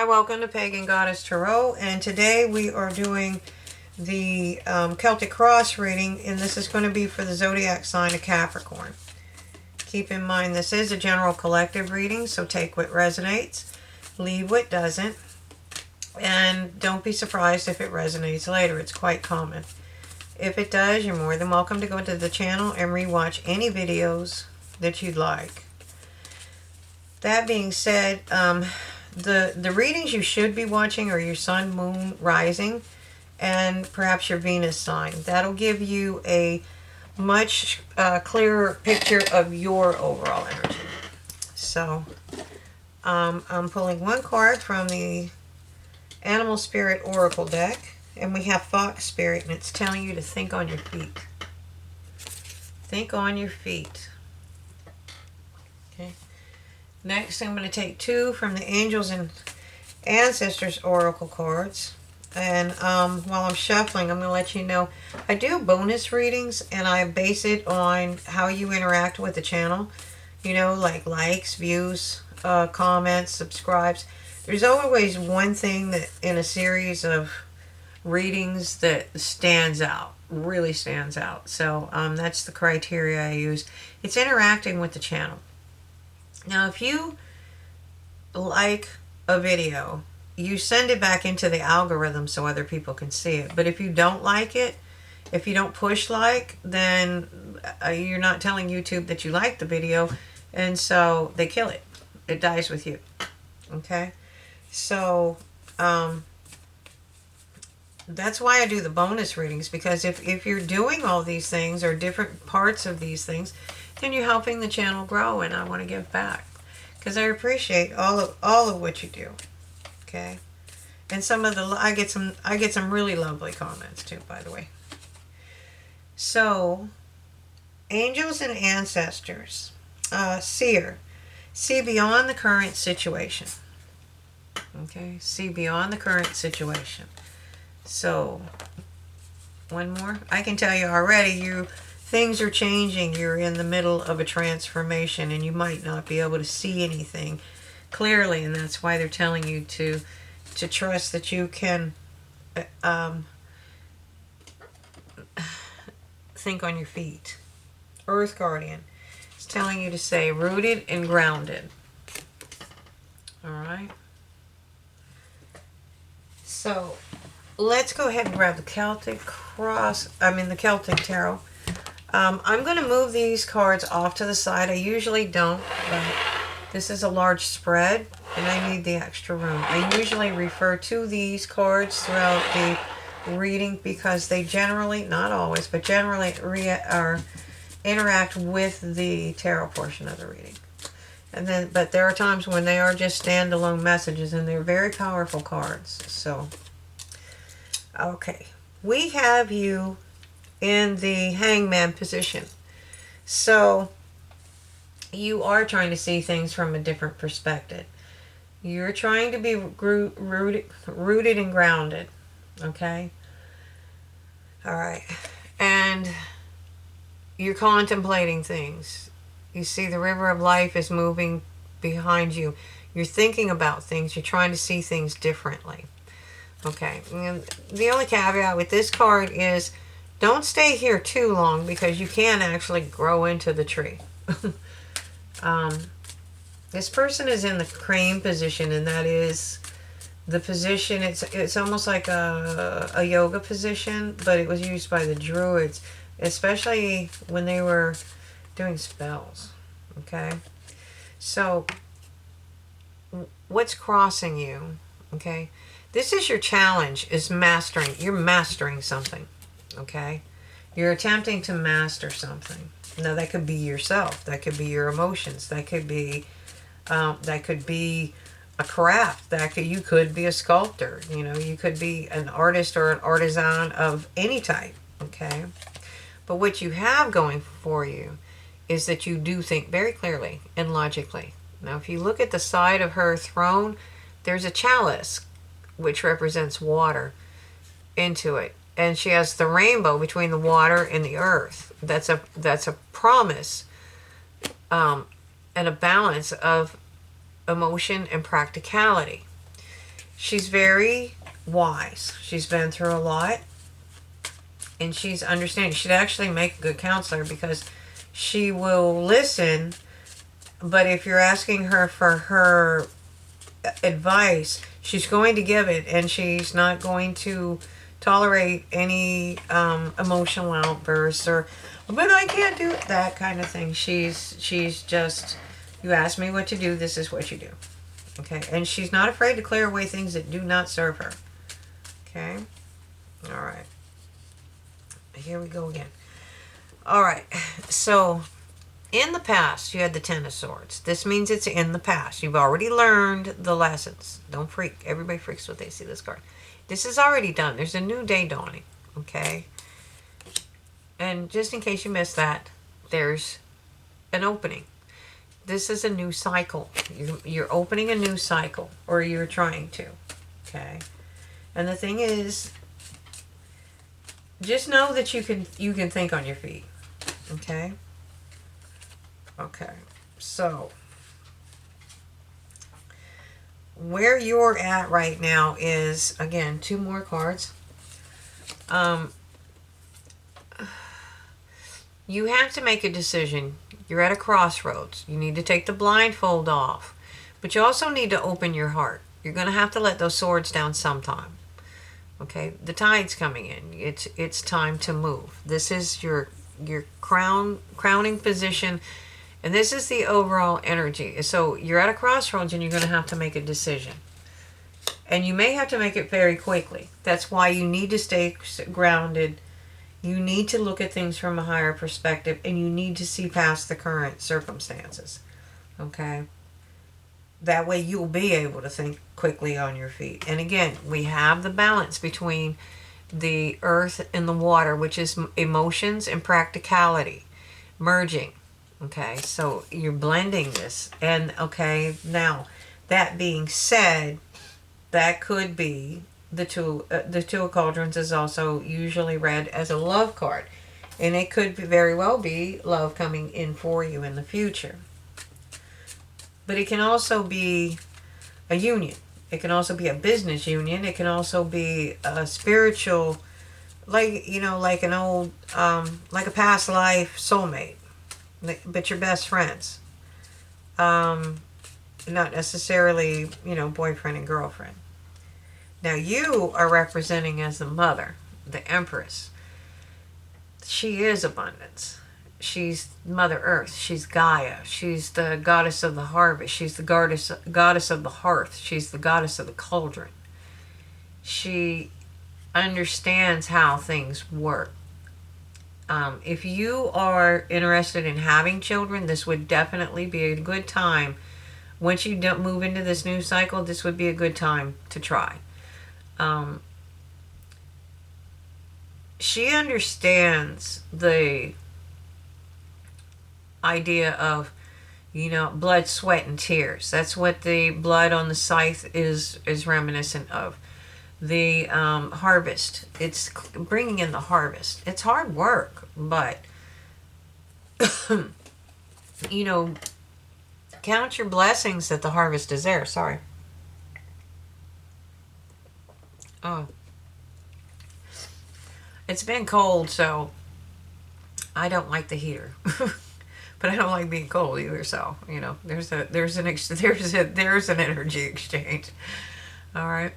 Hi, welcome to Pagan Goddess Tarot, and today we are doing the Celtic Cross reading, and this is going to be for the zodiac sign of Capricorn. Keep in mind this is a general collective reading, so take what resonates, leave what doesn't, and don't be surprised if it resonates later. It's quite common. If it does, you're more than welcome to go to the channel and rewatch any videos that you'd like. That being said, the readings you should be watching are your sun, moon, rising, and perhaps your Venus sign. That'll give you a much clearer picture of your overall energy. So I'm pulling one card from the Animal Spirit Oracle deck, and we have Fox Spirit, and it's telling you to think on your feet. Think on your feet. Okay. Next, I'm going to take two from the Angels and Ancestors Oracle cards. And while I'm shuffling, I'm going to let you know I do bonus readings, and I base it on how you interact with the channel. You know, like likes, views, comments, subscribes. There's always one thing that in a series of readings that stands out, really stands out. So that's the criteria I use. It's interacting with the channel. Now, if you like a video, you send it back into the algorithm so other people can see it. But if you don't like it, if you don't push like, then you're not telling YouTube that you like the video, and so they kill it. It dies with you. Okay? So, that's why I do the bonus readings, because if you're doing all these things or different parts of these things, then you're helping the channel grow, and I want to give back because I appreciate all of what you do. Okay, and some of the I get some really lovely comments too, by the way. So, Angels and Ancestors, Seer, see beyond the current situation. Okay, see beyond the current situation. So, one more. I can tell you already, things are changing. You're in the middle of a transformation, and you might not be able to see anything clearly, and that's why they're telling you to trust that you can think on your feet. Earth Guardian is telling you to stay rooted and grounded. All right. So let's go ahead and grab the Celtic Tarot. I'm going to move these cards off to the side. I usually don't, but this is a large spread, and I need the extra room. I usually refer to these cards throughout the reading because they generally, not always, but generally interact with the tarot portion of the reading. But there are times when they are just standalone messages, and they're very powerful cards. So, okay, we have you in the Hangman position. So, you are trying to see things from a different perspective. You're trying to be rooted and grounded. Okay? All right. And you're contemplating things. You see the river of life is moving behind you. You're thinking about things. You're trying to see things differently. Okay. And the only caveat with this card is don't stay here too long, because you can actually grow into the tree. This person is in the crane position, and that is the position. It's almost like a yoga position, but it was used by the Druids, especially when they were doing spells. Okay, so what's crossing you? Okay, this is your challenge, is mastering. You're mastering something. Okay, you're attempting to master something. Now that could be yourself, that could be your emotions, that could be a craft, you could be a sculptor, you could be an artist or an artisan of any type. Okay, but what you have going for you is that you do think very clearly and logically. Now, if you look at the side of her throne, there's a chalice which represents water into it, and she has the rainbow between the water and the earth. That's a promise and a balance of emotion and practicality. She's very wise. She's been through a lot, and she's understanding. She'd actually make a good counselor because she will listen, but if you're asking her for her advice, she's going to give it, and she's not going to tolerate any emotional outbursts or, but I can't do that kind of thing. She's just, you ask me what to do, this is what you do. Okay, and she's not afraid to clear away things that do not serve her. Okay, all right. Here we go again. All right, so in the past, you had the Ten of Swords. This means it's in the past. You've already learned the lessons. Don't freak. Everybody freaks when they see this card. This is already done. There's a new day dawning. Okay? And just in case you missed that, there's an opening. This is a new cycle. You're opening a new cycle, or you're trying to. Okay? And the thing is, just know that you can think on your feet. Okay? Okay, so where you're at right now is, again, 2 more cards. You have to make a decision. You're at a crossroads. You need to take the blindfold off, but you also need to open your heart. You're going to have to let those swords down sometime. Okay, the tide's coming in. It's time to move. This is your crowning position. And this is the overall energy. So you're at a crossroads and you're going to have to make a decision. And you may have to make it very quickly. That's why you need to stay grounded. You need to look at things from a higher perspective. And you need to see past the current circumstances. Okay? That way you'll be able to think quickly on your feet. And again, we have the balance between the earth and the water, which is emotions and practicality merging. Okay, so you're blending this. And okay, now that being said, that could be the two of cauldrons is also usually read as a love card, and it could very well be love coming in for you in the future. But it can also be a union. It can also be a business union. It can also be a spiritual, like, you know, like an old like a past life soulmate, but you're best friends. Not necessarily, you know, boyfriend and girlfriend. Now you are representing as the mother, the Empress. She is abundance. She's Mother Earth. She's Gaia. She's the goddess of the harvest. She's the goddess of the hearth. She's the goddess of the cauldron. She understands how things work. If you are interested in having children, this would definitely be a good time. Once you don't move into this new cycle, this would be a good time to try. She understands the idea of, you know, blood, sweat, and tears. That's what the blood on the scythe is reminiscent of. The harvest. It's bringing in the harvest. It's hard work, but you know, count your blessings that the harvest is there. Sorry. Oh. It's been cold, so I don't like the heater. But I don't like being cold either, so, you know, there's an energy exchange. All right.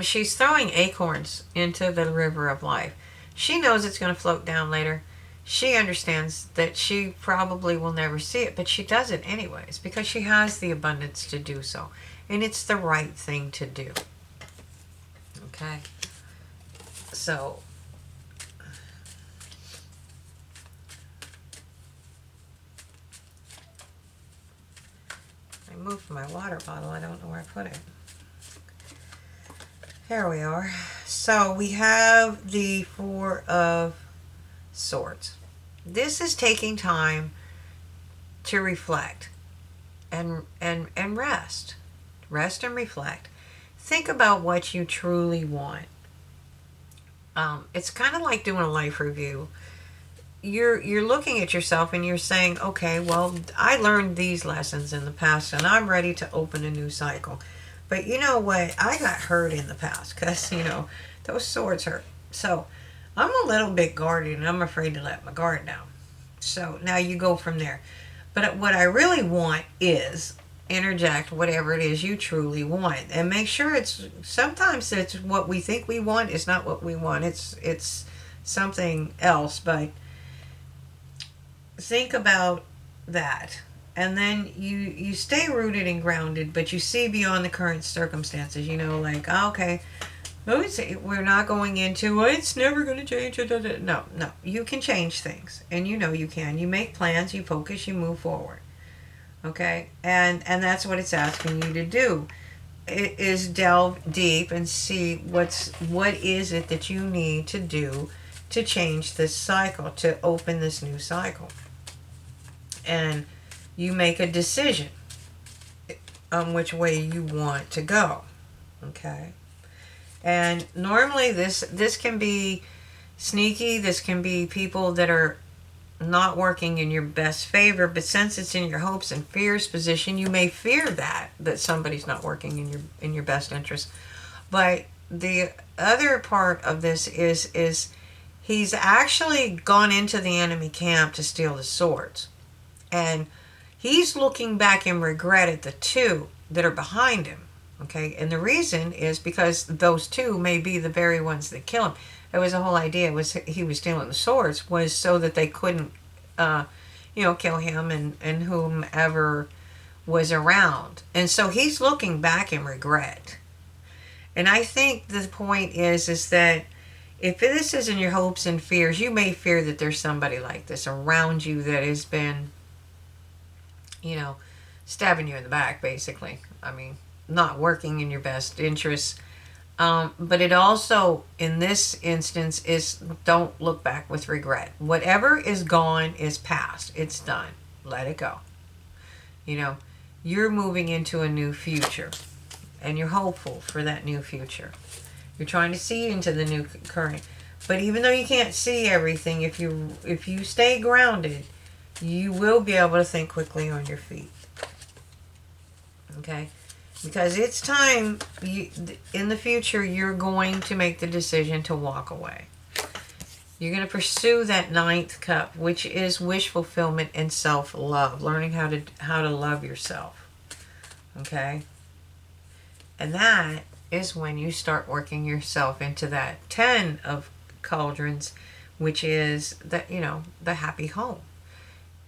She's throwing acorns into the river of life. She knows it's going to float down later. She understands that she probably will never see it, but she does it anyways because she has the abundance to do so. And it's the right thing to do. Okay. So, I moved my water bottle. I don't know where I put it. Here we are. So we have the Four of Swords. This is taking time to reflect and rest. Rest and reflect. Think about what you truly want. It's kind of like doing a life review. You're looking at yourself and you're saying, okay, well, I learned these lessons in the past and I'm ready to open a new cycle. But you know what? I got hurt in the past because, those swords hurt. So I'm a little bit guarded and I'm afraid to let my guard down. So now you go from there. But what I really want is interject whatever it is you truly want and make sure sometimes it's what we think we want is not what we want. It's something else, but think about that. And then you stay rooted and grounded, but you see beyond the current circumstances, like, okay, we're not going into, well, it's never going to change. No, you can change things, and you can. You make plans, you focus, you move forward. Okay, and that's what it's asking you to do. It is delve deep and see what is it that you need to do to change this cycle, to open this new cycle, and you make a decision on which way you want to go. Okay. And normally this can be sneaky. This can be people that are not working in your best favor, but since it's in your hopes and fears position, you may fear that somebody's not working in your best interest. But the other part of this is he's actually gone into the enemy camp to steal the swords. And he's looking back in regret at the two that are behind him. Okay, and the reason is because those two may be the very ones that kill him. It was the whole idea was he was stealing the swords was so that they couldn't, kill him and whomever was around. And so he's looking back in regret. And I think the point is that if this is in your hopes and fears, you may fear that there's somebody like this around you that has been, stabbing you in the back, basically. I mean, not working in your best interests. But it also, in this instance, is don't look back with regret. Whatever is gone is past. It's done. Let it go. You're moving into a new future. And you're hopeful for that new future. You're trying to see into the new current. But even though you can't see everything, if you stay grounded, you will be able to think quickly on your feet. Okay? Because it's time, in the future, you're going to make the decision to walk away. You're going to pursue that ninth cup, which is wish fulfillment and self-love. Learning how to love yourself. Okay? And that is when you start working yourself into that 10 of cauldrons, which is the happy home.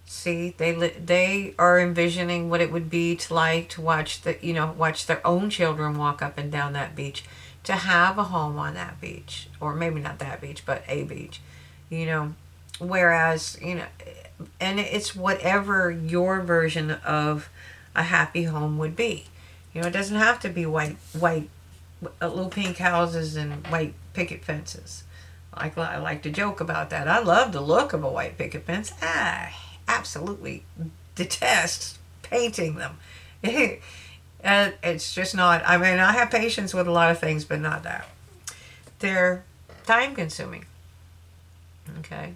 See, they are envisioning what it would be to watch their own children walk up and down that beach, to have a home on that beach, or maybe not that beach, but a beach, whereas, and it's whatever your version of a happy home would be. It doesn't have to be white, little pink houses and white picket fences. I like to joke about that. I love the look of a white picket fence. Absolutely detest painting them. It's just not, I mean, I have patience with a lot of things, but not that. They're time consuming. Okay.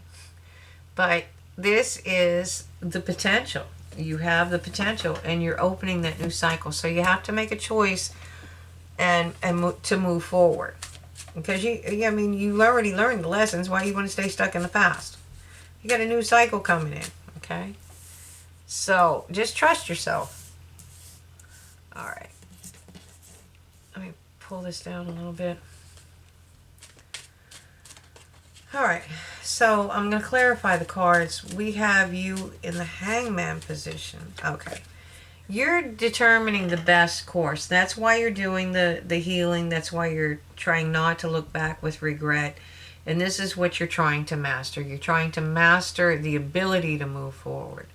But this is the potential. You have the potential and you're opening that new cycle. So you have to make a choice and to move forward. Because you already learned the lessons. Why do you want to stay stuck in the past? You got a new cycle coming in. Okay? So, just trust yourself. Alright. Let me pull this down a little bit. Alright. So, I'm going to clarify the cards. We have you in the Hangman position. Okay. You're determining the best course. That's why you're doing the healing. That's why you're trying not to look back with regret. And this is what you're trying to master. You're trying to master the ability to move forward.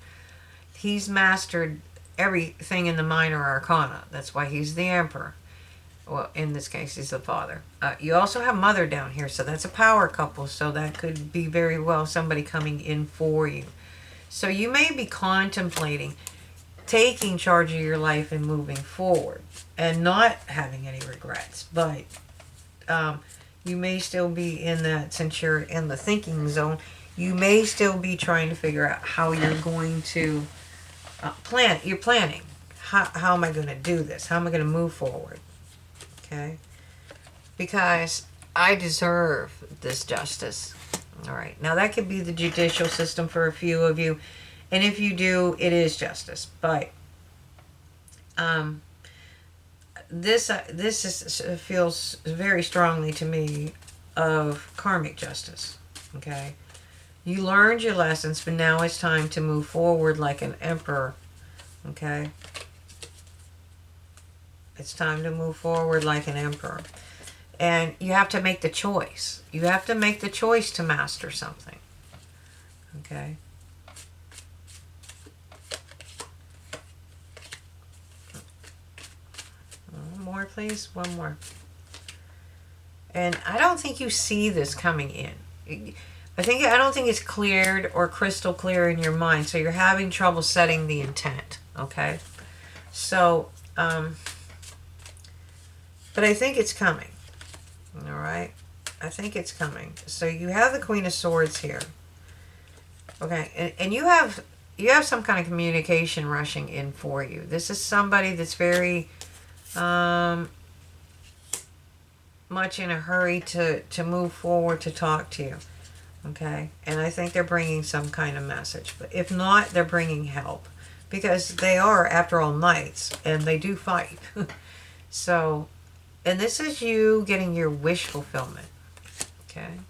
He's mastered everything in the minor arcana. That's why he's the emperor. Well, in this case, he's the father. You also have mother down here, so that's a power couple. So that could be very well somebody coming in for you. So you may be contemplating taking charge of your life and moving forward and not having any regrets. But you may still be in that, since you're in the thinking zone, you may still be trying to figure out how you're going to plan. You're planning how am I going to do this? How am I going to move forward? Okay? Because I deserve this justice. All right. Now, that could be the judicial system for a few of you. And if you do, it is justice. But this feels very strongly to me of karmic justice. Okay? You learned your lessons, but now it's time to move forward like an emperor. Okay? It's time to move forward like an emperor. And you have to make the choice. You have to make the choice to master something. Okay? One more, please. One more. And I don't think you see this coming in. I don't think it's cleared or crystal clear in your mind. So you're having trouble setting the intent. Okay? So, but I think it's coming. All right, I think it's coming. So you have the Queen of Swords here. Okay, and you have some kind of communication rushing in for you. This is somebody that's very much in a hurry to move forward, to talk to you. Okay, and I think they're bringing some kind of message. But if not, they're bringing help, because they are, after all, knights, and they do fight. So. And this is you getting your wish fulfillment. Okay.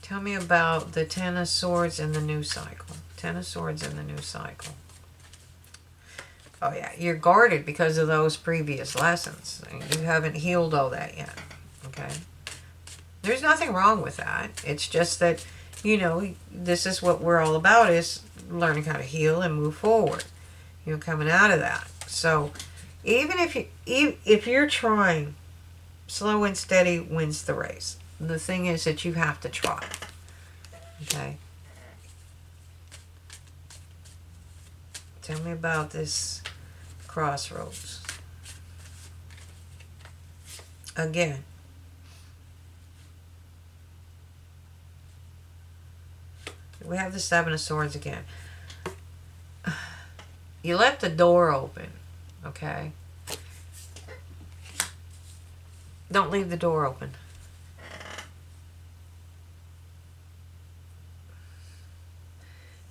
Tell me about the Ten of Swords in the new cycle. Ten of Swords in the new cycle. Oh yeah, you're guarded because of those previous lessons. You haven't healed all that yet. Okay. There's nothing wrong with that. It's just that, this is what we're all about, is learning how to heal and move forward. Coming out of that. So, even if you're trying, slow and steady wins the race. The thing is that you have to try. Okay? Tell me about this crossroads. Again. We have the Seven of Swords again. You left the door open. Okay? Don't leave the door open.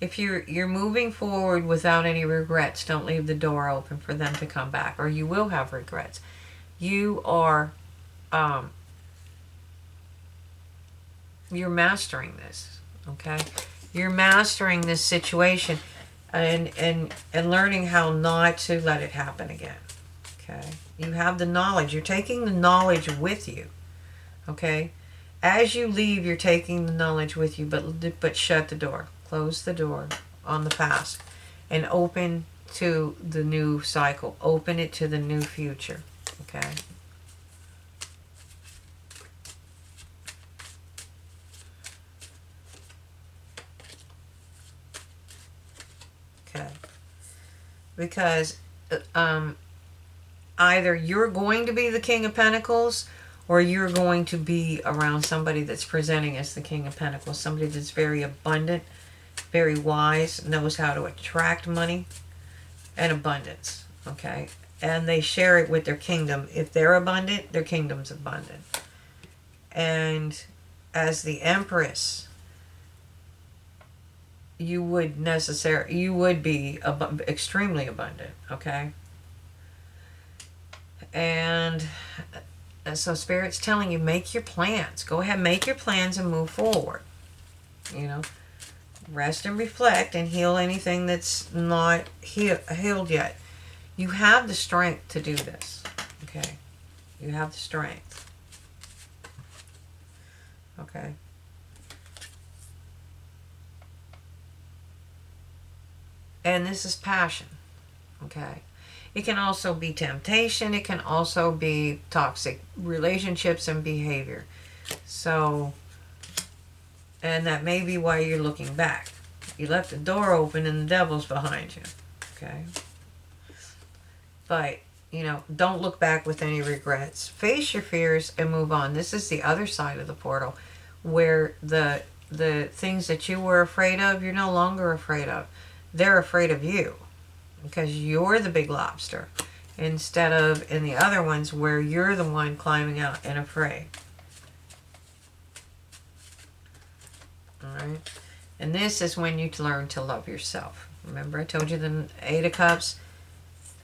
If you're moving forward without any regrets, don't leave the door open for them to come back, or you will have regrets. You are you're mastering this, okay? You're mastering this situation. And learning how not to let it happen again. Okay? You have the knowledge. You're taking the knowledge with you. Okay? As you leave, you're taking the knowledge with you, but shut the door. Close the door on the past. And open to the new cycle. Open it to the new future. Okay? Okay. Because either you're going to be the King of Pentacles, or you're going to be around somebody that's presenting as the King of Pentacles. Somebody that's very abundant, very wise, knows how to attract money and abundance. Okay? And they share it with their kingdom. If they're abundant, their kingdom's abundant. And as the Empress, you would be extremely abundant, okay? And so Spirit's telling you, make your plans. Go ahead, make your plans and move forward. Rest and reflect and heal anything that's not healed yet. You have the strength to do this, okay? You have the strength. Okay? And this is passion, okay? It can also be temptation. It can also be toxic relationships and behavior. So, and that may be why you're looking back. You left the door open and the devil's behind you, okay? But, don't look back with any regrets. Face your fears and move on. This is the other side of the portal, where the things that you were afraid of, you're no longer afraid of. They're afraid of you, because you're the big lobster instead of in the other ones where you're the one climbing out and afraid. All right. And this is when you learn to love yourself. Remember, I told you the 8 of Cups,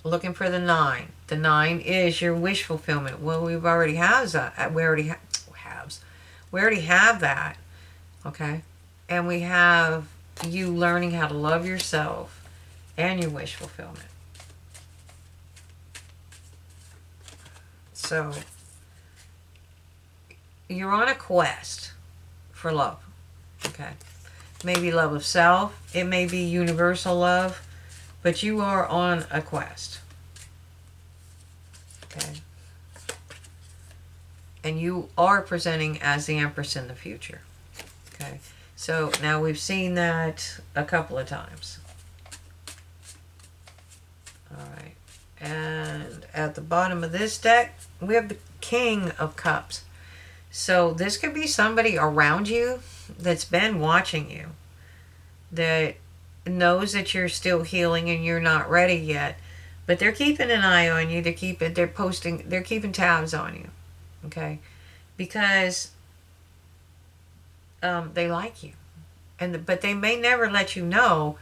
looking for the 9. The 9 is your wish fulfillment. Well, we already have that. We already have that. Okay? And we have you learning how to love yourself and your wish fulfillment. So, you're on a quest for love. Okay? Maybe love of self. It may be universal love. But you are on a quest. Okay? And you are presenting as the Empress in the future. Okay? So now we've seen that a couple of times. Alright. And at the bottom of this deck, we have the King of Cups. So this could be somebody around you that's been watching you, that knows that you're still healing and you're not ready yet, but they're keeping an eye on you. They're keeping tabs on you. Okay? Because they like you. But they may never let you know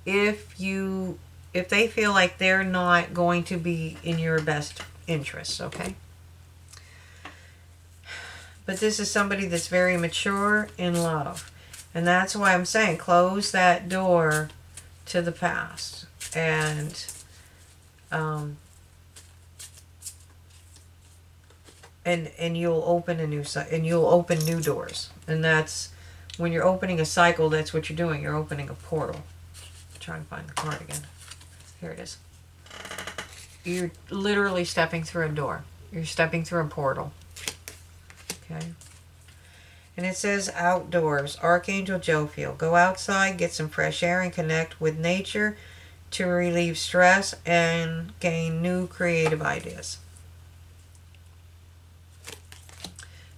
if they feel like they're not going to be in your best interests, okay? But this is somebody that's very mature in love. And that's why I'm saying close that door to the past. And you'll open you'll open new doors. And that's when you're opening a cycle, that's what you're doing. You're opening a portal. I'm trying to find the card again. Here it is. You're literally stepping through a door. You're stepping through a portal. Okay? And it says outdoors, Archangel Jophiel. Go outside, get some fresh air, and connect with nature to relieve stress and gain new creative ideas.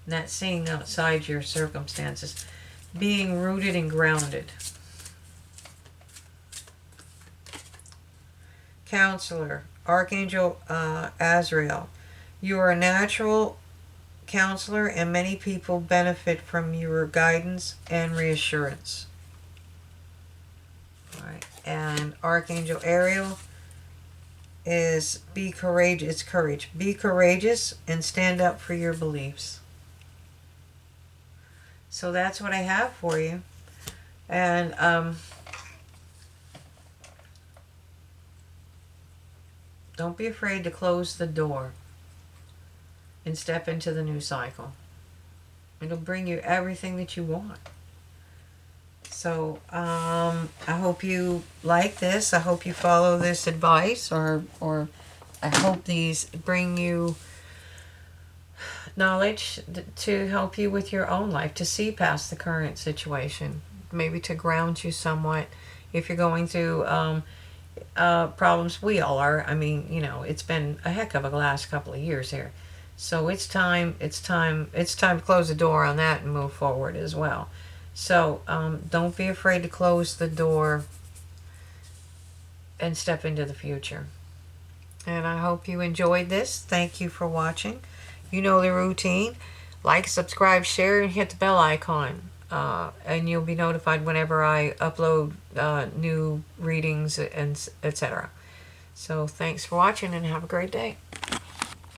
And that's seeing outside your circumstances. Being rooted and grounded. Counselor, Archangel Azrael. You are a natural counselor, and many people benefit from your guidance and reassurance. All right. And Archangel Ariel is be courageous. It's courage. Be courageous and stand up for your beliefs. So that's what I have for you. And don't be afraid to close the door and step into the new cycle. It'll bring you everything that you want. So I hope you like this. I hope you follow this advice, or I hope these bring you knowledge to help you with your own life, to see past the current situation, maybe to ground you somewhat if you're going through problems. We all are. I mean, you know, it's been a heck of a last couple of years here. So it's time to close the door on that and move forward as well. So don't be afraid to close the door and step into the future. And I hope you enjoyed this. Thank you for watching. You know the routine. Like, subscribe, share, and hit the bell icon. And you'll be notified whenever I upload new readings and etc. So thanks for watching and have a great day.